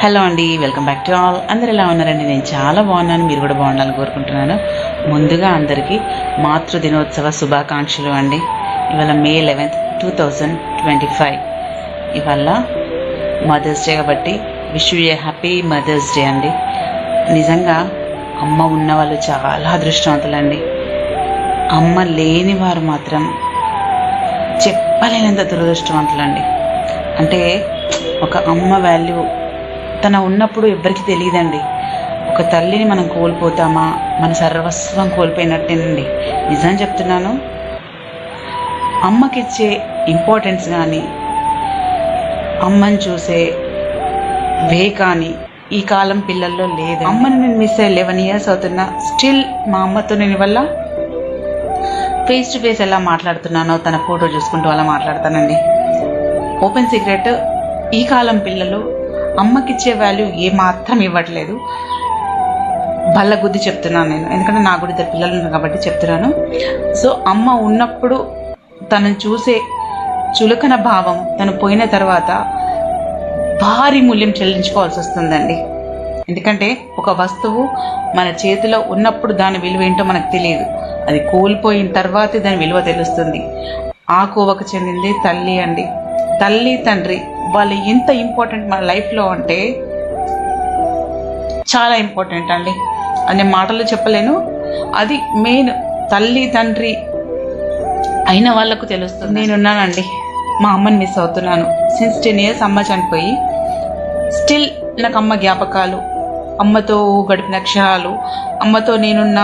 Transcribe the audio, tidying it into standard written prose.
Hello అండి, welcome back to all. అందరు ఎలా ఉన్నారండి? నేను చాలా బాగున్నాను, మీరు కూడా బాగుండాలని కోరుకుంటున్నాను. ముందుగా అందరికీ మాతృ దినోత్సవ శుభాకాంక్షలు అండి. ఇవాళ మే 11, 2025. ఇవాళ మదర్స్ డే కాబట్టి wish you a happy mother's day అండి. నిజంగా అమ్మ ఉన్న వాళ్ళు చాలా అదృష్టవంతులండి. అమ్మ లేని వారు మాత్రం చెప్పలేనంత దురదృష్టవంతులండి. అంటే ఒక అమ్మ వాల్యూ తన ఉన్నప్పుడు ఎవ్వరికి తెలియదండి. ఒక తల్లిని మనం కోల్పోతామా, మన సర్వస్వం కోల్పోయినట్టేనండి. నిజం చెప్తున్నాను. అమ్మకిచ్చే ఇంపార్టెన్స్ కానీ, అమ్మని చూసే వే కానీ ఈ కాలం పిల్లల్లో లేదు. అమ్మని నేను మిస్ అయ్యి 11 years అవుతున్నా. స్టిల్ మా అమ్మతో నేను వల్ల ఫేస్ టు ఫేస్ ఎలా మాట్లాడుతున్నానో తన ఫోటో చూసుకుంటూ అలా మాట్లాడతానండి. ఓపెన్ సీక్రెట్, ఈ కాలం పిల్లలు అమ్మకిచ్చే వాల్యూ ఏమాత్రం ఇవ్వట్లేదు. బల్ల గుద్ది చెప్తున్నాను నేను, ఎందుకంటే నాకు కూడా 2 పిల్లలు ఉన్నారు కాబట్టి చెప్తున్నాను. సో అమ్మ ఉన్నప్పుడు తనను చూసే చులకన భావం తను పోయిన తర్వాత భారీ మూల్యం చెల్లించుకోవాల్సి వస్తుందండి. ఎందుకంటే ఒక వస్తువు మన చేతిలో ఉన్నప్పుడు దాని విలువ ఏంటో మనకు తెలియదు. అది కోల్పోయిన తర్వాతే దాని విలువ తెలుస్తుంది. ఆ కోవకు చెందింది తల్లి అండి. తల్లి తండ్రి వాళ్ళు ఎంత ఇంపార్టెంట్ మన లైఫ్లో అంటే చాలా ఇంపార్టెంట్ అండి. అది నేను మాటల్లో చెప్పలేను. అది మెయిన్. తల్లి తండ్రి అయిన వాళ్ళకు తెలుస్తుంది. నేనున్నానండి, మా అమ్మని మిస్ అవుతున్నాను. సిన్స్ 10 years అమ్మ చనిపోయి స్టిల్ నాకు అమ్మ జ్ఞాపకాలు, అమ్మతో గడిపిన క్షణాలు, అమ్మతో నేనున్న